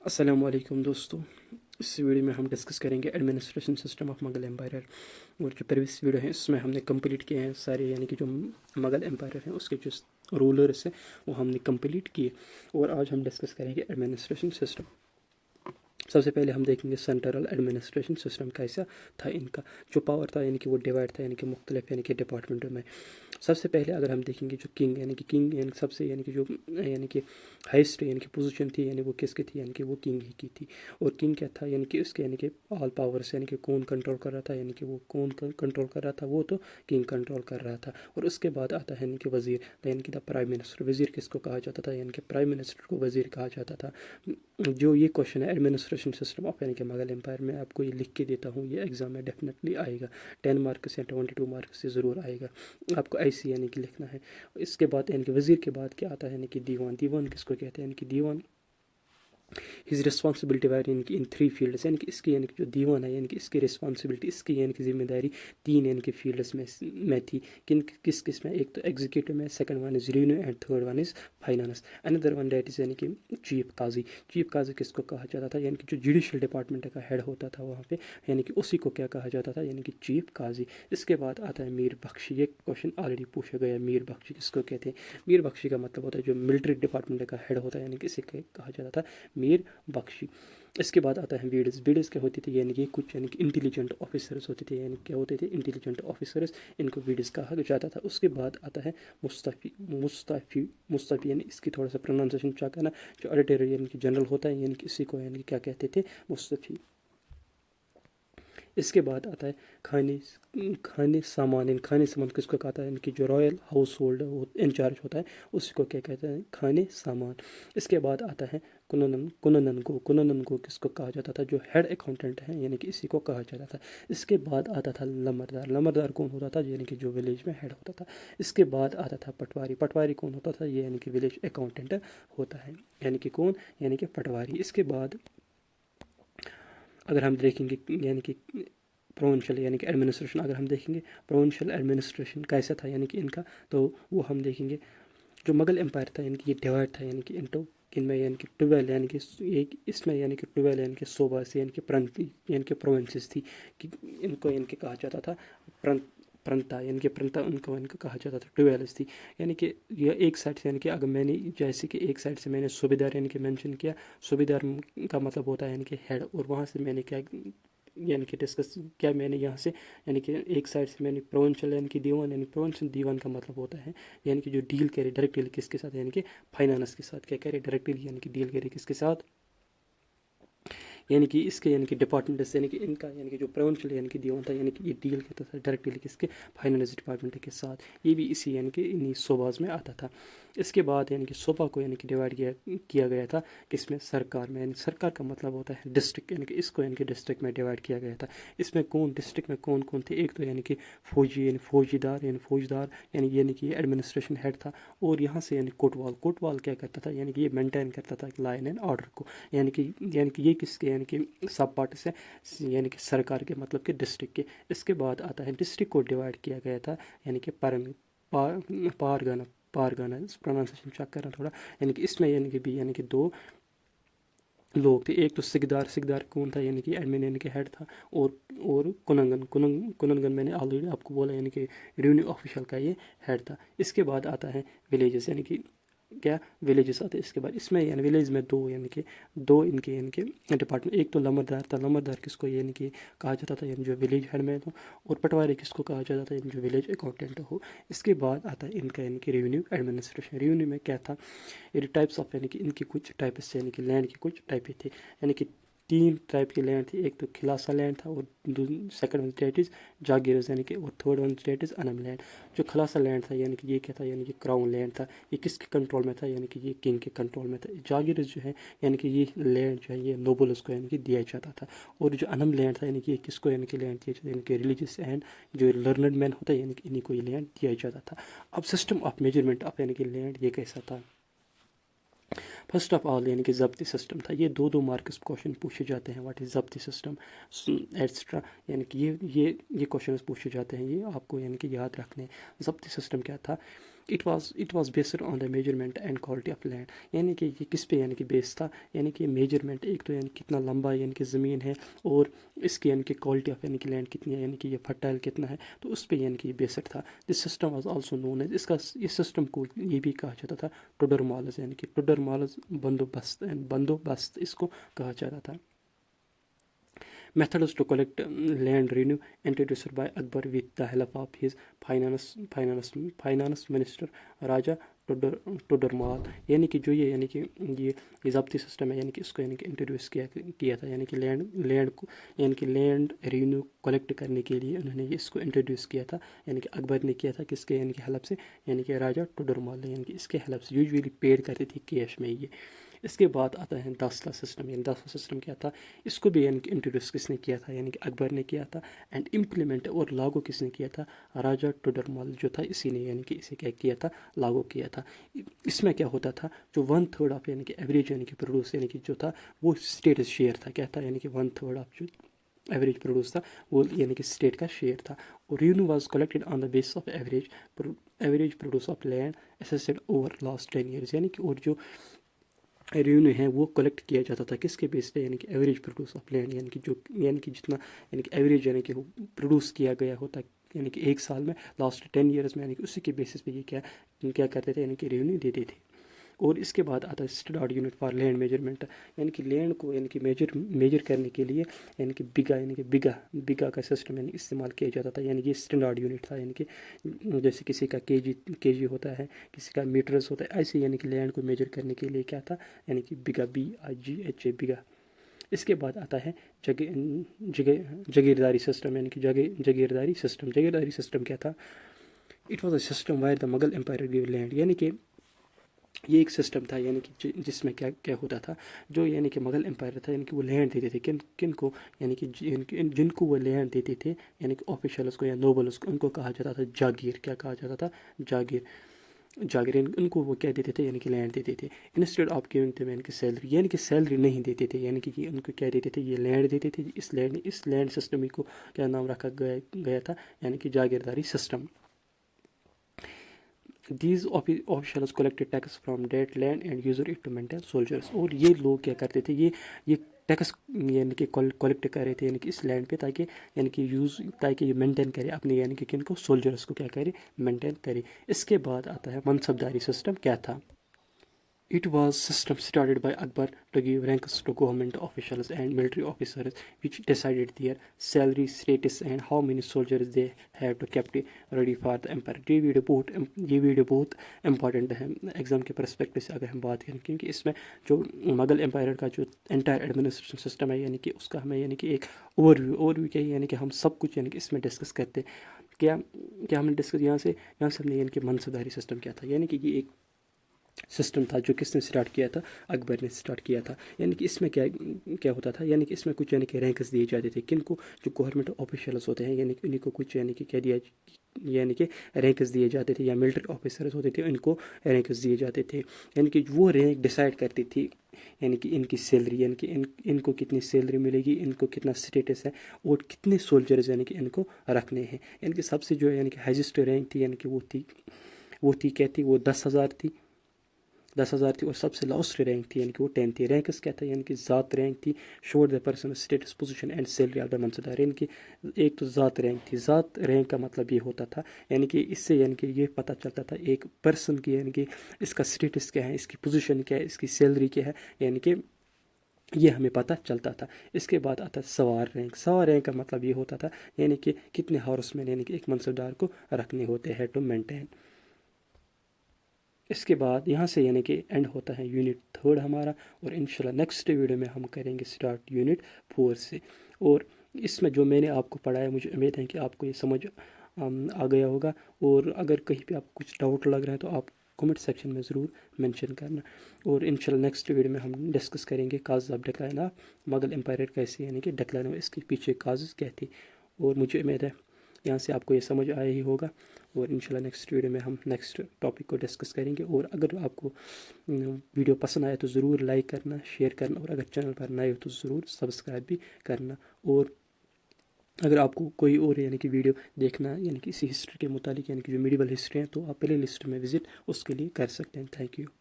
السلام علیکم دوستو، اس ویڈیو میں ہم ڈسکس کریں گے administration system of Mughal empire, اور جو پریویس ویڈیو ہے اس میں ہم نے کمپلیٹ کیے ہیں سارے، یعنی کہ جو مغل امپائر ہیں اس کے جو رولرس ہیں وہ ہم نے کمپلیٹ کیے، اور آج ہم ڈسکس کریں گے ایڈمنسٹریشن سسٹم۔ سب سے پہلے ہم دیکھیں گے سینٹرل ایڈمنسٹریشن سسٹم کیسا تھا، ان کا جو پاور تھا یعنی کہ وہ ڈیوائڈ تھا یعنی کہ مختلف یعنی کہ ڈپارٹمنٹوں میں۔ سب سے پہلے اگر ہم دیکھیں گے جو کنگ یعنی سب سے یعنی کہ جو یعنی کہ ہائیسٹ یعنی کہ پوزیشن تھی، یعنی وہ کس کی تھی، یعنی کہ وہ کنگ ہی کی تھی۔ اور کنگ کیا تھا، یعنی کہ اس کے یعنی کہ آل پاورس، یعنی کہ کون کنٹرول کر رہا تھا، یعنی کہ وہ کون کنٹرول کر رہا تھا، وہ تو کنگ کنٹرول کر رہا تھا۔ اور اس کے بعد آتا ہے یعنی کہ وزیر، یعنی کہ دا پرائم منسٹر۔ وزیر کس کو کہا جاتا تھا، یعنی کہ پرائم منسٹر کو وزیر کہا جاتا تھا۔ جو یہ کوشچن ہے ایڈمنسٹریشن سسٹم آف یعنی کہ مغل امپائر میں آپ کو یہ لکھ کے دیتا ہوں، یہ ایگزام میں ڈیفینیٹلی آئے گا، 10 مارکس یا 22 مارکس سے ضرور آئے گا، آپ کو ایسی یعنی کہ لکھنا ہے۔ اس کے بعد یعنی کہ وزیر کے بعد کیا آتا ہے، یعنی کہ دیوان۔ دیوان کس کو کہتے ہیں، یعنی کہ دیوان ہز رسپانسبلٹی وائر یعنی کہ ان 3 فیلڈس، یعنی کہ اس کی یعنی کہ جو دیوان ہے یعنی کہ اس کی رسپانسبلٹی، اس کی یعنی کہ ذمہ داری 3 یعنی کہ فیلڈس میں تھی۔ کس میں، ایک تو ایگزیکٹو میں، second one is revenue and third one is finance. Another one that is یعنی کہ چیف قاضی۔ چیف قاضی کس کو کہا جاتا تھا، یعنی کہ جو جوڈیشل ڈپارٹمنٹ کا ہیڈ ہوتا تھا وہاں پہ، یعنی کہ اسی کو کیا کہا جاتا تھا، یعنی کہ چیف قاضی۔ اس کے بعد آتا ہے میر بخشی۔ یہ کوشچن آلریڈی پوچھا گیا ہے، میر بخشی کس کو کہتے ہیں۔ میر بخشی کا مطلب ہوتا ہے جو ملٹری ڈپارٹمنٹ کا ہیڈ ہوتا ہے، یعنی کہ اسے کہا جاتا تھا میر بخشی۔ اس کے بعد آتا ہے بیڈز۔ بیڈز کیا ہوتی تھی، یعنی کہ کچھ یعنی کہ انٹیلیجنٹ آفیسرز ہوتے تھے، یعنی کیا ہوتے تھے، انٹیلیجنٹ آفیسرز، ان کو بیڈز کہا جاتا تھا۔ اس کے بعد آتا ہے مستفی یعنی اس کی تھوڑا سا پروننسیشن چیک کرنا، جو آڈیٹر یعنی کہ جنرل ہوتا ہے، یعنی کہ اسی کو یعنی کہ کیا کہتے تھے، مستفی۔ اس کے بعد آتا ہے کھانے سامان۔ کھانے سامان کس کو کہتا ہے، یعنی کہ جو رائل ہاؤس ہولڈ انچارج ہوتا ہے اسی کو کیا کہتے ہیں، کھانے سامان۔ اس کے بعد آتا ہے کننن گو کس کو کہا جاتا تھا، جو ہیڈ اکاؤنٹنٹ ہیں، یعنی کہ اسی کو کہا جاتا تھا۔ اس کے بعد آتا تھا لمبردار کون ہوتا تھا، یعنی کہ جو ولیج میں ہیڈ ہوتا تھا۔ اس کے بعد آتا تھا پٹواری کون ہوتا تھا، یہ یعنی کہ ولیج اکاؤنٹنٹ ہوتا ہے، یعنی کہ کون، یعنی کہ پٹواری۔ اس کے بعد اگر ہم دیکھیں گے یعنی کہ پروونشل یعنی کہ ایڈمنسٹریشن، اگر ہم دیکھیں گے پروونشل ایڈمنسٹریشن کیسا تھا یعنی کہ ان کا، تو وہ ہم دیکھیں گے جو مغل امپائر تھا یعنی کہ یہ ڈیوائڈ تھا یعنی کہ انٹو ان میں، یعنی کہ 12 یعنی کہ اس میں یعنی کہ 12 یعنی کہ صوباس یعنی کہ یعنی کہ پروونسز تھی، کہ ان کو یعنی کہ کہا جاتا تھا پرنتا، یعنی کہ پرنتا ان کو کہا جاتا تھا، 12 تھی۔ یعنی کہ یہ ایک سائڈ سے، یعنی کہ اگر میں نے جیسے کہ ایک سائڈ سے میں نے صوبیدار یعنی کہ مینشن کیا، صوبیدار کا مطلب ہوتا ہے یعنی کہ ہیڈ، اور وہاں سے میں نے کیا یعنی کہ ڈسکس کیا، میں نے یہاں سے یعنی کہ ایک سائڈ سے میں نے پروونشل یعنی کہ دیوان، یعنی پروونشل دیوان کا مطلب ہوتا ہے یعنی کہ جو ڈیل کرے ڈائریکٹلی کس کے ساتھ، یعنی کہ فائنانس کے ساتھ، کیا کرے ڈائریکٹلی یعنی کہ ڈیل کرے کس کے ساتھ، یعنی کہ اس کے یعنی کہ ڈپارٹمنٹس، یعنی کہ ان کا یعنی کہ جو پروونشل یعنی کہ دیوان تھا، یعنی کہ یہ ڈیل کرتا تھا ڈائریکٹلی کس کے، فائنانس ڈپارٹمنٹ کے ساتھ۔ یہ بھی اسی یعنی کہ انہی صوباز میں آتا تھا۔ اس کے بعد یعنی کہ صوبہ کو یعنی کہ ڈیوائڈ کیا گیا تھا کس میں، سرکار میں۔ یعنی سرکار کا مطلب ہوتا ہے ڈسٹرکٹ، یعنی کہ اس کو یعنی کہ ڈسٹرکٹ میں ڈیوائڈ کیا گیا تھا۔ اس میں ڈسٹرکٹ میں کون تھے، ایک تو یعنی کہ فوجی یعنی فوجدار یعنی کہ یہ ایڈمنسٹریشن ہیڈ تھا، اور یہاں سے یعنی کوٹوال کیا کرتا تھا، یعنی کہ یہ مینٹین کرتا تھا لا اینڈ آرڈر کو، یعنی کہ یہ کس کے یعنی کہ سب پارٹس ہے، یعنی کہ سرکار کے مطلب کہ ڈسٹرکٹ کے۔ اس کے بعد آتا ہے ڈسٹرکٹ کو ڈیوائڈ کیا گیا تھا یعنی کہ پارگانہ پروننسیشن چیک کرنا تھوڑا، یعنی کہ اس میں یعنی کہ بھی یعنی کہ 2 لوگ تھے، ایک تو سکدار کون تھا، یعنی کہ ایڈمن یعنی کہ ہیڈ تھا، اور کننگن میں نے آلریڈی آپ کو بولا، یعنی کہ ریونیو آفیشل کا یہ ہیڈ تھا۔ اس کے بعد آتا ہے ولیجز، یعنی کہ کیا ولیجز آتے ہیں۔ اس کے بعد اس میں یعنی ولیج میں 2 ان کے یعنی کہ ڈپارٹمنٹ، ایک تو لمبردار تھا، لمبردار کس کو یعنی کہ کہا جاتا تھا، یعنی جو ولیج ہیڈ مین ہو، اور پٹواری کس کو کہا جاتا تھا، یعنی جو ولیج اکاؤنٹنٹ ہو۔ اس کے بعد آتا ہے ان کا یعنی کہ ریونیو ایڈمنسٹریشن۔ ریونیو میں کیا تھا، یہ ٹائپس آف یعنی کہ ان کی کچھ ٹائپس یعنی کہ لینڈ کی کچھ ٹائپیں تھے، یعنی کہ 3 ٹائپ کی لینڈ تھی، ایک تو کھلاسا لینڈ تھا، اور second one state is jagirs یعنی کہ، اور third one state is inam land. جو کھلاسا لینڈ تھا یعنی کہ یہ کیا تھا، یعنی کہ کراؤن لینڈ تھا، یہ کس کے کنٹرول میں تھا، یعنی کہ یہ کنگ کے کنٹرول میں تھا۔ جاگیرز جو ہے یعنی کہ یہ لینڈ جو ہے یہ نوبلز کو یعنی کہ دیا جاتا تھا، اور جو انم لینڈ تھا یعنی کہ یہ کس کو یعنی کہ لینڈ دیا جاتا یعنی کہ ریلیجیس اینڈ جو لرنڈ مین ہوتا ہے، یعنی کہ انہیں کو یہ لینڈ دیا جاتا تھا۔ اب سسٹم آف میجرمنٹ آف یعنی کہ لینڈ یہ کیسا تھا، فرسٹ آف آل یعنی کہ ضبطی سسٹم تھا۔ یہ 2 مارکس کوشچن پوچھے جاتے ہیں، واٹ از ضبطی سسٹم ایٹسٹرا، یعنی کہ یہ کوشچنز پوچھے جاتے ہیں، یہ آپ کو یعنی کہ یاد رکھنے۔ ضبطی سسٹم کیا تھا، it was based on the measurement and quality of land. یعنی کہ یہ کس پہ یعنی کہ بیس تھا؟ یعنی کہ میجرمنٹ، ایک تو یعنی کتنا لمبا یعنی کہ زمین ہے، اور اس کی یعنی کہ کوالٹی آف یعنی کہ لینڈ کتنی ہے، یعنی کہ یہ فرٹائل کتنا ہے، تو اس پہ یعنی کہ یہ بیسڈ تھا. This system was also known as, اس سسٹم کو یہ بھی کہا جاتا تھا ٹوڈر مالز، یعنی کہ ٹوڈر مالز بندوبست اس کو کہا جاتا تھا. Methods to collect land revenue introduced by Akbar with the help of his finance minister راجا ٹوڈرمال. یعنی کہ جو یعنی کہ یہ ضبطی سسٹم ہے، یعنی کہ اس کو یعنی کہ انٹروڈیوس کیا تھا، یعنی کہ لینڈ کو یعنی کہ لینڈ ریونیو کلیکٹ کرنے کے لیے انہوں نے اس کو انٹروڈیوس کیا تھا. یعنی کہ اکبر نے کیا تھا کس کے یعنی کہ ہیلپ سے، یعنی کہ راجا ٹوڈرمال نے یعنی کہ اس کے ہیلپ سے یوزولی پیڈ کرتے تھے کیش میں یہ. اس کے بعد آتا ہے داسلا سسٹم. یعنی داسلا سسٹم کیا تھا؟ اس کو بھی یعنی کہ انٹروڈیوس کس نے کیا تھا؟ یعنی کہ اکبر نے کیا تھا. اینڈ امپلیمنٹ اور لاگو کس نے کیا تھا؟ راجا ٹوڈرمال جو تھا اسی نے یعنی کہ اسے کیا کیا تھا؟ لاگو کیا تھا. اس میں کیا ہوتا تھا؟ جو 1/3 آف یعنی کہ ایوریج یعنی کہ پروڈیوس یعنی کہ جو تھا وہ اسٹیٹ شیئر تھا. کیا تھا؟ یعنی کہ 1/3 آف جو ایوریج پروڈیوس تھا وہ یعنی کہ اسٹیٹ کا شیئر تھا. اور revenue was collected on the basis of average produce of land assessed over last 10 years. یعنی کہ اور جو ریونیو ہے وہ کلیکٹ کیا جاتا تھا کس کے بیس پہ؟ یعنی کہ ایوریج پروڈیوس آف لینڈ، یعنی کہ جو یعنی کہ جتنا یعنی کہ ایوریج یعنی کہ پروڈیوس کیا گیا ہوتا یعنی کہ ایک سال میں لاسٹ 10 years میں، یعنی کہ اسی کے بیسس پہ یہ کیا کرتے تھے؟ یعنی کہ ریونیو دیتے تھے. اور اس کے بعد آتا ہے standard unit for land measurement. یعنی کہ لینڈ کو یعنی کہ میجر کرنے کے لیے یعنی کہ بگا کا سسٹم یعنی استعمال کیا جاتا تھا. یعنی کہ اسٹینڈرڈ یونٹ تھا، یعنی کہ جیسے کسی کا کے جی ہوتا ہے، کسی کا میٹرز ہوتا ہے، ایسے یعنی کہ لینڈ کو میجر کرنے کے لیے کیا تھا؟ یعنی کہ بگا BIGHA بگا. اس کے بعد آتا ہے جگیرداری سسٹم. یعنی کہ جگیرداری سسٹم کیا تھا؟ It was a system where the Mughal empire gave land. یعنی کہ یہ ایک سسٹم تھا یعنی کہ جس میں کیا ہوتا تھا، جو یعنی کہ مغل امپائر تھا یعنی کہ وہ لینڈ دیتے تھے کن کو؟ یعنی کہ جن کو وہ لینڈ دیتے تھے یعنی کہ آفیشلس کو یا نوبلس کو، ان کو کہا جاتا تھا جاگیر. کیا کہا جاتا تھا؟ جاگیر. ان کو وہ کیا دیتے تھے؟ یعنی کہ لینڈ دیتے تھے. انسٹیڈ آف گیونگ تھے یعنی کہ سیلری، یعنی کہ سیلری نہیں دیتے تھے، یعنی کہ ان کو کیا دیتے تھے؟ یہ لینڈ دیتے تھے. اس لینڈ سسٹم کو کیا نام رکھا گیا تھا؟ یعنی کہ جاگیرداری system. These officials collected tax from that land and used it to maintain soldiers. اور یہ لوگ کیا کرتے تھے؟ یہ ٹیکس یعنی کہ کلیکٹ کر رہے تھے یعنی کہ اس لینڈ پہ، تاکہ یہ مینٹین کرے اپنے یعنی کہ کن کو؟ سولجرس کو کیا کرے؟ مینٹین کرے. اس کے بعد آتا ہے منصبداری سسٹم. کیا تھا؟ It was system started by Akbar to give ranks to government officials and military officers, which decided their salary status and how many soldiers they have to keep ready for the empire. یہ video بہت important ہے exam کے perspective سے اگر ہم بات کریں، کیونکہ اس میں جو مغل امپائر کا جو انٹائر ایڈمنسٹریشن سسٹم ہے یعنی کہ اس کا ہمیں یعنی کہ ایک اوور ویو کیا یعنی کہ ہم سب کچھ یعنی کہ اس میں ڈسکس کرتے. کیا ہم نے ڈسکس یہاں سے ہم نے یعنی کہ منصبداری سسٹم کیا تھا؟ یعنی کہ یہ ایک سسٹم تھا جو کس نے اسٹارٹ کیا تھا؟ اکبر نے اسٹارٹ کیا تھا. یعنی کہ اس میں کیا ہوتا تھا؟ یعنی کہ اس میں کچھ یعنی کہ رینکس دیے جاتے تھے کن کو؟ جو گورنمنٹ آفیشلس ہوتے ہیں یعنی کہ انہیں کو کچھ یعنی کہ کیا دیا یعنی کہ رینکس دیے جاتے تھے، یا ملٹری آفیسرز ہوتے تھے ان کو رینکس دیے جاتے تھے. یعنی کہ وہ رینک ڈیسائیڈ کرتی تھی یعنی کہ ان کی سیلری، یعنی کہ ان کو کتنی سیلری ملے گی، ان کو کتنا اسٹیٹس ہے، اور کتنے سولجرز یعنی کہ ان کو رکھنے ہیں. یعنی کہ سب سے جو یعنی کہ ہائیسٹ رینک تھی یعنی کہ وہ تھی کیا تھی؟ وہ 10,000 تھی، اور سب سے لاسٹ رینک تھی یعنی کہ وہ 10 تھی. رینکس کیا تھا؟ یعنی کہ ذات رینک تھی. Shows the person status position and salary of the mansabdar. یعنی کہ ایک تو ذات رینک تھی. ذات رینک کا مطلب یہ ہوتا تھا یعنی کہ اس سے یعنی کہ یہ پتہ چلتا تھا ایک پرسن کی یعنی کہ اس کا اسٹیٹس کیا ہے، اس کی پوزیشن کیا ہے، اس کی سیلری کیا ہے، یعنی کہ یہ ہمیں پتہ چلتا تھا. اس کے بعد آتا ہے سوار رینک کا مطلب یہ ہوتا تھا یعنی کہ کتنے ہارس مین یعنی کہ ایک منصبدار کو رکھنے ہوتے ہیں ٹو مینٹین. اس کے بعد یہاں سے یعنی کہ اینڈ ہوتا ہے یونٹ 3 ہمارا، اور انشاءاللہ نیکسٹ ویڈیو میں ہم کریں گے اسٹارٹ یونٹ 4 سے. اور اس میں جو میں نے آپ کو پڑھایا مجھے امید ہے کہ آپ کو یہ سمجھ آ گیا ہوگا. اور اگر کہیں پہ آپ کو کچھ ڈاؤٹ لگ رہا ہے تو آپ کمنٹ سیکشن میں ضرور مینشن کرنا. اور انشاءاللہ نیکسٹ ویڈیو میں ہم ڈسکس کریں گے causes of decline of Mughal empire کیسے یعنی کہ ڈکلائن ہوا، اس کے پیچھے کازز کیا تھے. اور مجھے امید ہے یہاں سے آپ کو یہ سمجھ آیا ہی ہوگا. اور انشاءاللہ نیکسٹ ویڈیو میں ہم نیکسٹ ٹاپک کو ڈسکس کریں گے. اور اگر آپ کو ویڈیو پسند آیا تو ضرور لائک کرنا، شیئر کرنا، اور اگر چینل پر نئے ہو تو ضرور سبسکرائب بھی کرنا. اور اگر آپ کو کوئی اور یعنی کہ ویڈیو دیکھنا یعنی کہ اسی ہسٹری کے متعلق یعنی کہ جو میڈیول ہسٹری ہیں تو آپ پلے لسٹ میں وزٹ اس کے لیے کر سکتے ہیں. Thank you.